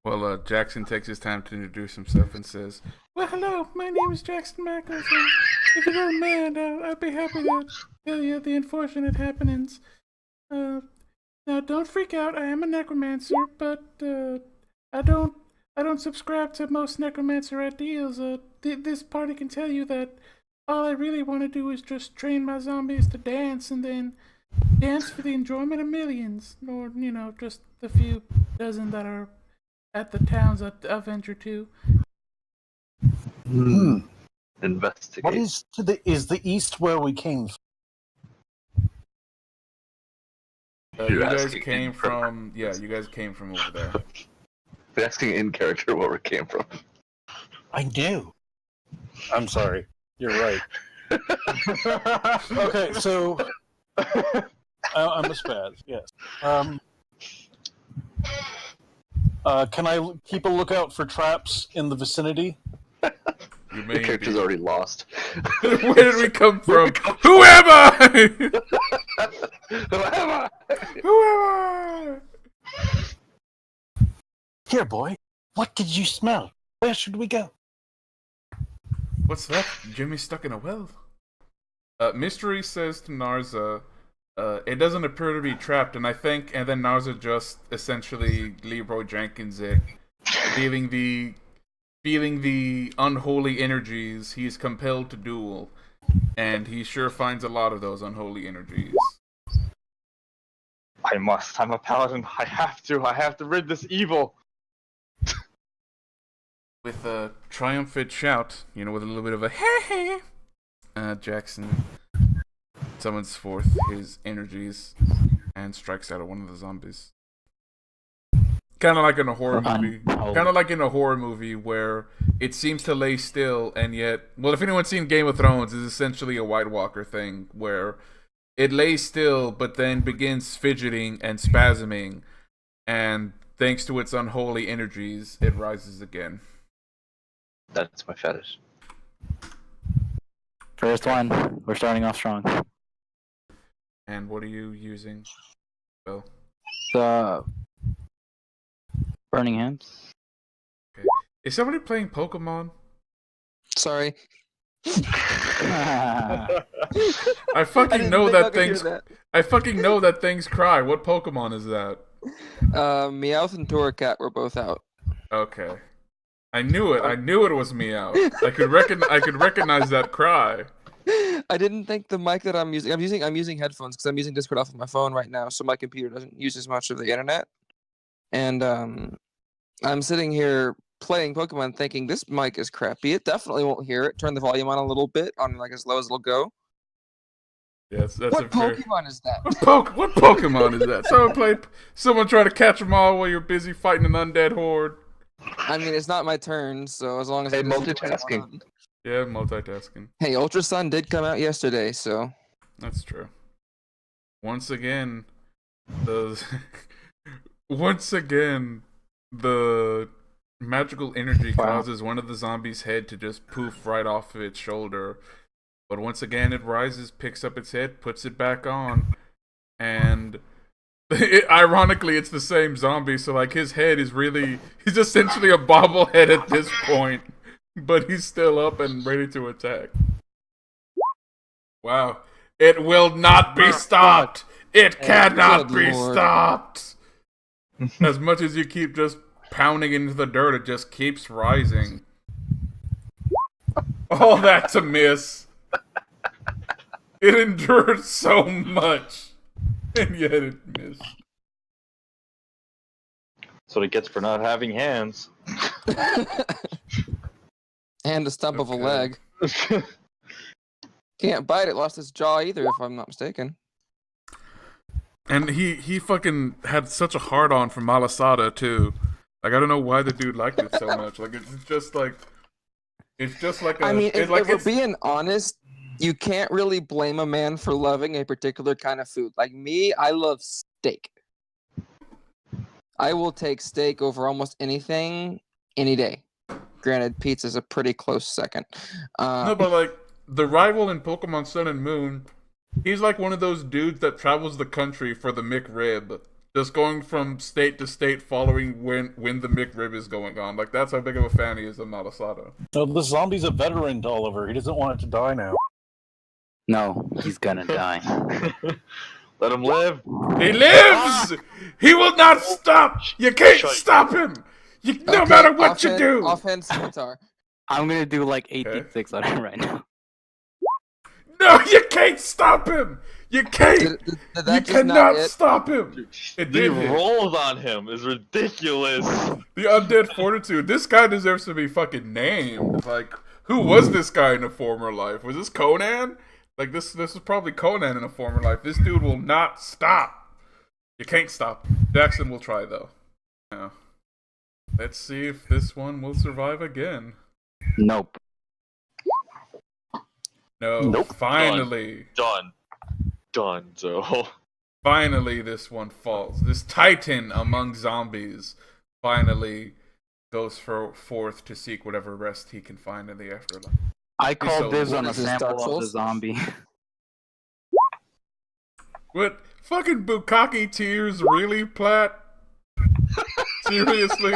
Well, Jackson takes his time to introduce himself and says, "Well, hello, my name is Jaxon Michaels, and if you don't mind, I'd be happy to tell you the unfortunate happenings. Uh, Now, don't freak out. I am a necromancer, but I don't, I don't subscribe to most necromancer ideals. This party can tell you that all I really want to do is just train my zombies to dance, and then dance for the enjoyment of millions, or just the few dozen that are at the towns I've ventured to." Hmm. What Investigate. is the east where we came from? You guys asking came in from, you guys came from over there. We're asking in character where we came from. I do. I'm sorry. You're right. Okay, so I'm a spaz. Yes. Can I keep a lookout for traps in the vicinity? You The may character's be. already lost. Where did we come from? Who am I? Who am I? Who am I? Here, boy. What did you smell? Where should we go? What's that? Jimmy's stuck in a well. Mystery says to Narza, it doesn't appear to be trapped, and then Narza just essentially Leroy Jenkins it, feeling the unholy energies he's compelled to duel, and he sure finds a lot of those unholy energies. I must. I'm a paladin. I have to rid this evil. With a triumphant shout, with a little bit of a hey, Jackson summons forth his energies and strikes out at one of the zombies. Kind of like in a horror movie. Kind of like in a horror movie where it seems to lay still, and yet, well, if anyone's seen Game of Thrones, it's essentially a White Walker thing where it lays still, but then begins fidgeting and spasming, and thanks to its unholy energies, it rises again. That's my fetish. First one. We're starting off strong. And what are you using, Bill? The Burning Hands. Okay. Is somebody playing Pokemon? Sorry. I I fucking didn't know think I that could hear things. that. I fucking know that things cry. What Pokemon is that? Meowth and Torracat were both out. Okay. I knew it. I knew it was Meow. I could recognize that cry. I didn't think the mic that I'm using headphones because I'm using Discord off of my phone right now, so my computer doesn't use as much of the internet. And I'm sitting here playing Pokemon thinking this mic is crappy. It definitely won't hear it. Turn the volume on a little bit, on like as low as it'll go. Yes, that's What a fair... Pokemon is that? What Pokemon is that? Someone try to catch them all while you're busy fighting an undead horde. I mean, it's not my turn, so as long as Hey, I just- multitasking. Yeah, multitasking. Hey, Ultra Sun did come out yesterday, so That's true. Once again, the the magical energy causes one of the zombies' head to just poof right off of its shoulder. But once again, it rises, picks up its head, puts it back on, and ironically, it's the same zombie. So like his head is he's essentially a bobblehead at this point, but he's still up and ready to attack. Wow. It will not be stopped! It cannot good be lord. stopped! As much as you keep just pounding into the dirt, it just keeps rising. All that to miss. It endured so much, and yet it missed. That's what it gets for not having hands. and a stump of a Okay. leg. Can't bite it. Lost its jaw either, if I'm not mistaken. And he fucking had such a hard-on for Malasada, too. Like, I don't know why the dude liked it so much. Like, it's just like a... I mean, it's if like we're it's- being honest, you can't really blame a man for loving a particular kind of food. Like me, I love steak. I will take steak over almost anything any day. Granted, pizza's a pretty close second. No, but like, the rival in Pokemon Sun and Moon, he's like one of those dudes that travels the country for the McRib. just going from state to state following when the McRib is going on. Like, that's how big of a fan he is of Malasada. No, the zombie's a veteran, Oliver. He doesn't want it to die now. No, he's gonna die. Let him live. He lives! He will not stop! You can't stop him! No matter what you do! Offhand scimitar. I'm gonna do like 8d6 on it right now. No, you can't stop him! You can't! Did You that just not cannot hit? stop him! It The did hit. rolls on him is ridiculous. The undead fortitude. This guy deserves to be fucking named. Like, who was this guy in a former life? Was this Conan? Like, this was probably Conan in a former life. This dude will not stop. You can't stop. Jaxon will try, though. Yeah. Let's see if this one will survive again. Nope. No. Nope. Finally. Done. So Finally, this one falls. This titan among zombies finally goes forth to seek whatever rest he can find in the afterlife. I called dibs what on a is this, Dark sample of the Souls? zombie. What? Fucking Bukkake tears, really, Platt? Seriously?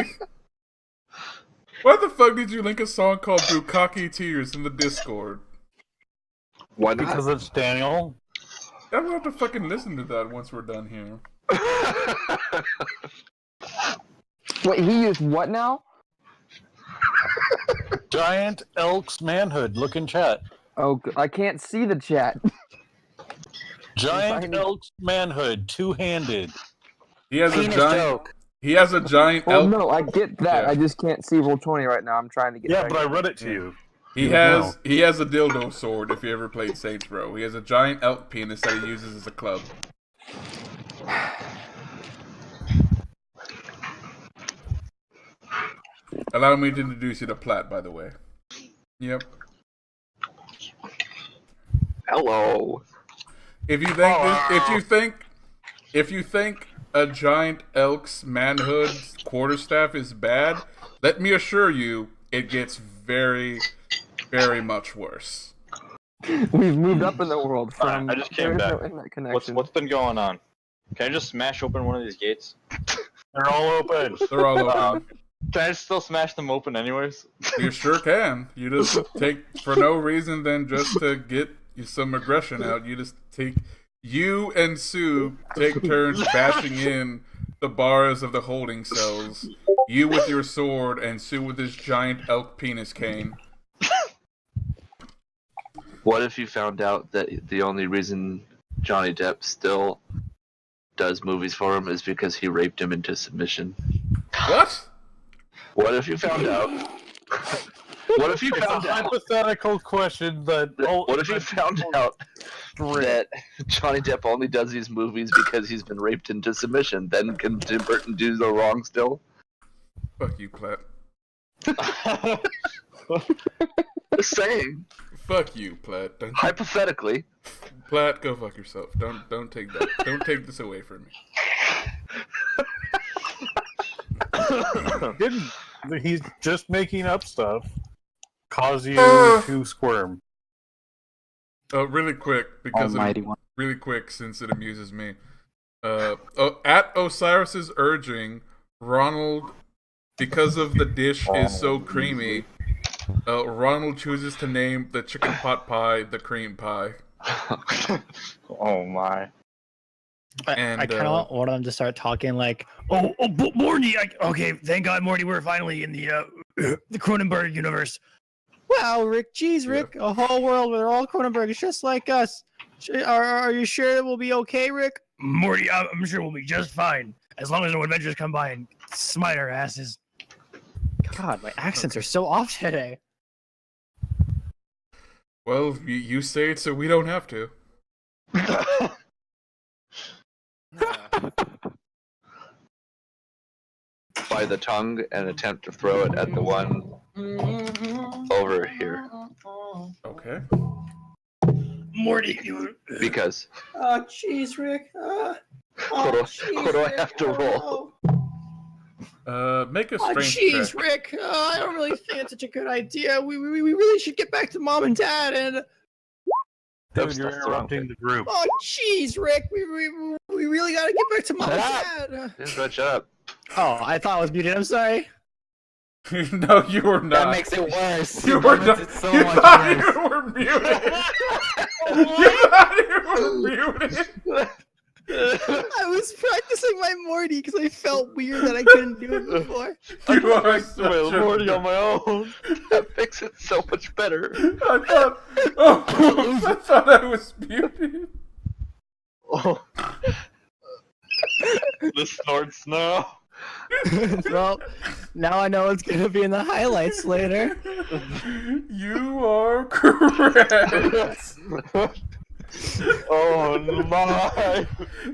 Why the fuck did you link a song called Bukkake Tears in the Discord? Why not? Because it's Daniel. I'm gonna have to fucking listen to that once we're done here. Wait, he used what now? Giant Elk's manhood. Look in chat. Oh, I can't see the chat. Giant Tiny. Elk's manhood, two-handed. He has a Penis giant. joke. He has a giant Well, elk. no, I get that. Yeah. I just can't see Roll20 right now. I'm trying to get. Yeah, back but I in. read it to you. He has a dildo sword. If you ever played Saints Row, he has a giant elk penis that he uses as a club. Allow me to introduce you to Platt, by the way. Yep. Hello. If you think a giant elk's manhood quarterstaff is bad, let me assure you, it gets very, very much worse. We've moved up in the world from. I just came there is back. no internet connection. what's been going on? Can I just smash open one of these gates? They're all open. They're all open. Can I still smash them open anyways? You sure can. You just take, for no reason than just to get you some aggression out, you and Sue take turns bashing in the bars of the holding cells. You with your sword and Sue with his giant elk penis cane. What if you found out that the only reason Johnny Depp still does movies for him is because he raped him into submission? What? What if you found out? What if you It's a found out? hypothetical question that. What if you found out that Johnny Depp only does these movies because he's been raped into submission? Then can Tim Burton do the wrong still? Fuck you, Platt. Just saying. Fuck you, Platt. Hypothetically. Platt, go fuck yourself. Don't take that. Don't take this away from me. Didn't he's just making up stuff cause you to squirm? Really quick, because Almighty one. really quick, since it amuses me. At Osiris's urging, Ronald, because of the dish is so creamy, Ronald chooses to name the chicken pot pie the cream pie. Oh my. And, I kind of want them to start talking like, Morty, okay, thank God, Morty, we're finally in the Cronenberg universe. Wow, Rick, geez, Rick, a whole world where all Cronenberg just like us. Are you sure that we'll be okay, Rick? Morty, I'm sure we'll be just fine, as long as no adventures come by and smite our asses. God, my accents are so off today. Well, you say it so we don't have to. By the tongue and attempt to throw it at the one over here. Okay. Morty, you... Because Oh, jeez, Rick. what do I have to roll? Make a Oh, strength jeez, check. Rick. I don't really think it's such a good idea. We really should get back to Mom and Dad and... Dude, That's you're the wrong interrupting thing. the group. Oh, jeez, Rick. We We really gotta get back to mom and Shut dad. Just shut up. Oh, I thought I was muted. I'm sorry. No, you were not. That makes it worse. You were That not. makes it so You much thought worse. you were muted. You thought you were muted. I was practicing my Morty because I felt weird that I couldn't do it before. You are such Well, a- Morty on my own. That makes it so much better. I thought. Oh, I thought I was muted. Oh. The snorts now. Well, now I know it's gonna be in the highlights later. You are correct. Oh my!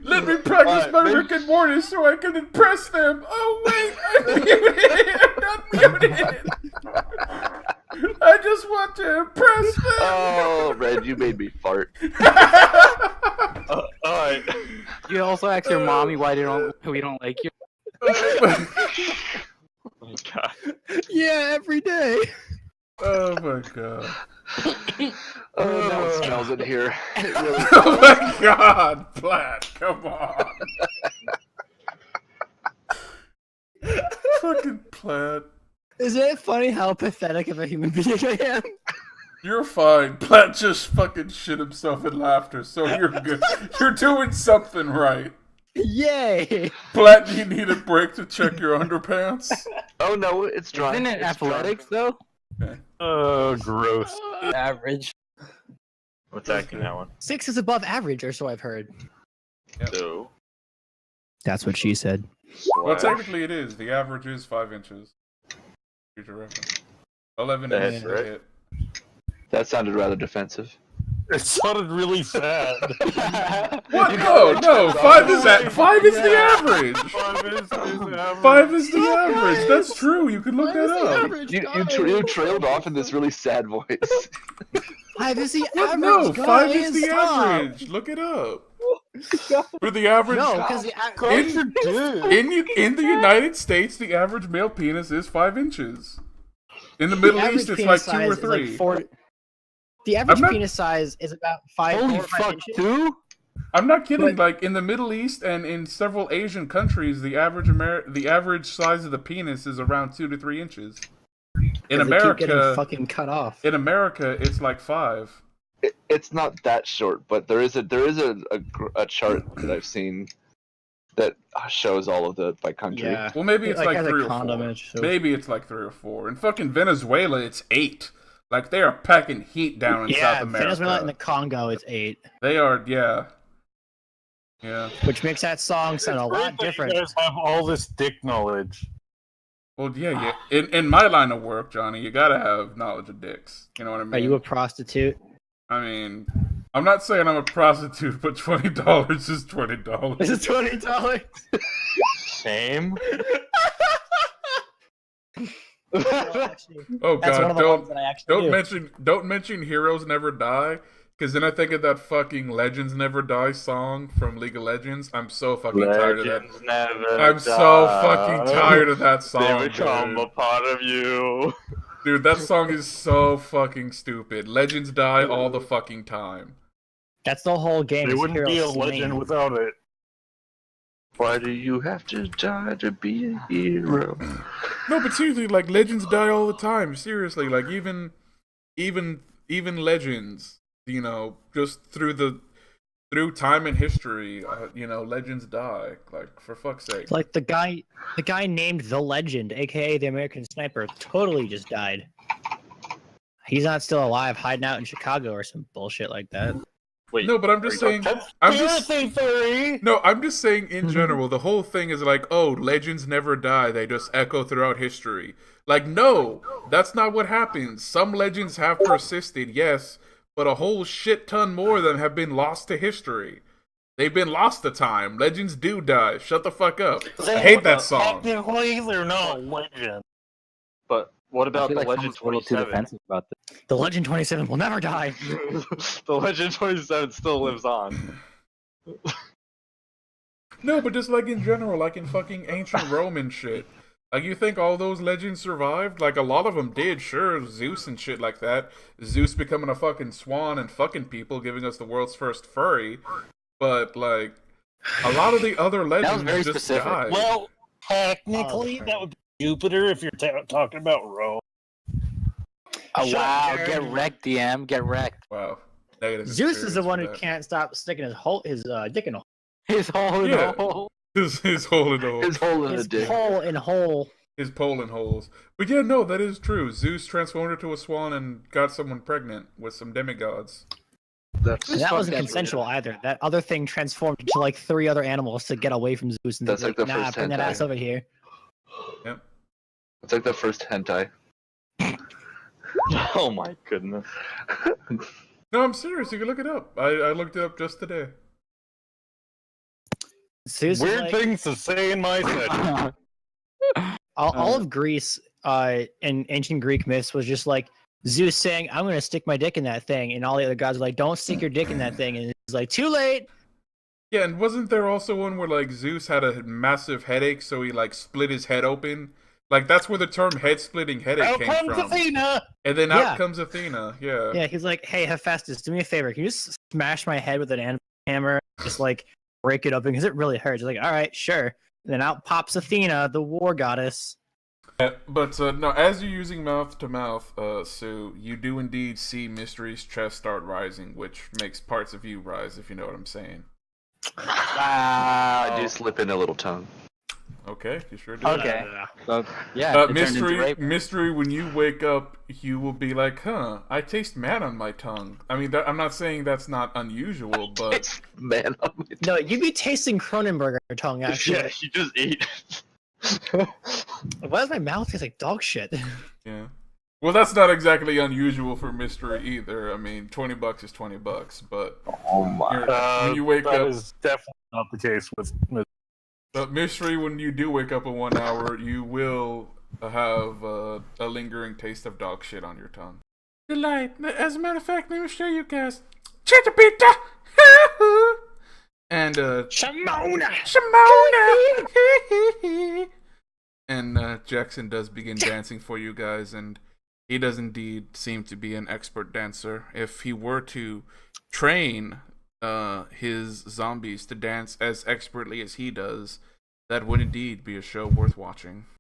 Let me practice Alright, my maybe- Rick and Morty so I can impress them. Oh wait, I'm muted. I'm not muted. I just want to impress them. Oh, Red, you made me fart. Alright. You also ask your mommy why we don't like you. Oh god. Yeah, every day. Oh my god. Oh, now it smells in here. It really Oh my god, Platt, come on. Fucking Platt. Isn't it funny how pathetic of a human being I am? You're fine. Platt just fucking shit himself in laughter, so you're good. You're doing something right. Yay! Platt, you need a break to check your underpants? Oh no, it's dry. Isn't it It's dry. athletics though? Oh, gross. Average. What's acting that one? 6 is above average, or so I've heard. So. That's what she said. Well, technically it is. The average is 5 inches. Future reference. 11 That's is right. a hit. That sounded rather defensive. It sounded really sad. What? No, 5 is the average. 5 is average. 5 is the average. That's true. You can look that up. You trailed off in this really sad voice. 5 is the What? average. No, 5 is guys, the stop. average. Look it up. For the average. No, because the In the United States, the average male penis is 5 inches. In the Middle East, it's like 2 or 3. The average I'm not- penis size is about 5 Holy or 5 fuck, inches. two? I'm not kidding. But- Like in the Middle East and in several Asian countries, the average size of the penis is around 2 to 3 inches. In 'Cause they keep getting America, fucking cut off. it's like 5. It's not that short, but there is a chart that I've seen that shows all of the by country. Yeah. Well, maybe it's like has a 3 or 4. condom image, so- Maybe it's like 3 or 4. In fucking Venezuela, it's 8. Like they are packing heat down in South America. Venezuela and the Congo is 8, They are, yeah. which makes that song sound a lot different. You guys have all this dick knowledge. Well, yeah. In my line of work, Johnny, you gotta have knowledge of dicks. You know what I mean? Are you a prostitute? I mean, I'm not saying I'm a prostitute, but $20 is $20. Is it $20? Same. Oh That's one god, of the ones that I actually do. don't mention Heroes Never Die, because then I think of that fucking Legends Never Die song from League of Legends. I'm so fucking tired of that. Legends never I'm so die. fucking tired of that song. They become dude. a part of you. Dude, that song is so fucking stupid. Legends die all the fucking time. That's the whole game. They is wouldn't be a heroes legend slain. without it. Why do you have to die to be a hero? No, but seriously, like Legends die all the time. Seriously, like even Legends, you know, just through time and history, you know, Legends die. Like for fuck's sake. Like the guy named the Legend, aka the American Sniper, totally just died. He's not still alive, hiding out in Chicago or some bullshit like that. Wait, No, but I'm just saying. I'm just theory. No, I'm just saying in general, the whole thing is like, oh, legends never die. They just echo throughout history. Like, no, that's not what happens. Some legends have persisted, yes, but a whole shit ton more of them have been lost to history. They've been lost to time. Legends do die. Shut the fuck up. I hate that song. Technically, they're not legend. but what I about feel the like Legend someone's a little too 27? defensive about this. The Legend 27 will never die. The Legend 27 still lives on. No, but just like in general, like in fucking ancient Roman shit. Like, you think all those legends survived? Like, a lot of them did, sure. Zeus and shit like that. Zeus becoming a fucking swan and fucking people, giving us the world's first furry. But, like, A lot of the other legends very just specific. died. Well, technically, Oh, that would be Jupiter if you're talking about Rome. Oh Shut wow, up, get Jared. wrecked, DM, get wrecked. Wow. Negative Zeus is the experience one for who that. can't stop sticking his dick in a hole. His hole in Yeah. the hole. His hole in the hole. His hole in the His dick. hole in hole. His Poland holes. But yeah, no, that is true. Zeus transformed into a swan and got someone pregnant with some demigods. That's And that wasn't that's consensual either. That other thing transformed into like 3 other animals to get away from Zeus. And That's they're like the nah, first bring that hentai. ass over here. Yep. It's like the first hentai. Oh my goodness. No, I'm serious. You can look it up. I looked it up just today. Zeus is Weird like, things to say in my session. all of Greece in ancient Greek myths was just like Zeus saying, "I'm going to stick my dick in that thing," and all the other gods were like, "Don't stick your dick in that thing," and he's like, "Too late." Yeah, and wasn't there also one where like Zeus had a massive headache, so he like split his head open? Like that's where the term head-splitting headache Out came comes from. Athena! And then Yeah. out comes Athena. Yeah. Yeah, he's like, "Hey, Hephaestus, do me a favor. Can you just smash my head with an anvil hammer? Just like break it open because it really hurts." He's like, "All right, sure." And then out pops Athena, the war goddess. Yeah, but no, as you're using mouth to mouth, Sue, you do indeed see Mystery's chest start rising, which makes parts of you rise, if you know what I'm saying. I do slip in a little tongue. Okay, you sure do. Okay. So, yeah. it turned into Mystery, rape. Mystery, when you wake up, you will be like, huh, I taste man on my tongue. I mean, I'm not saying that's not unusual, but It's man on my No, you'd be tasting Cronenberg on your tongue, actually. Yeah, you just ate. Why does my mouth taste like dog shit? yeah. Well, that's not exactly unusual for Mystery either. I mean, $20 is $20, but Oh my. when you wake that up, is definitely not the case with but Mystery, when you do wake up in 1 hour, you will have a lingering taste of dog shit on your tongue. Delight. As a matter of fact, let me show you guys. Chitta pizza. And Shimona! Shimona. And Jackson does begin dancing for you guys, and he does indeed seem to be an expert dancer. If he were to train his zombies to dance as expertly as he does, that would indeed be a show worth watching.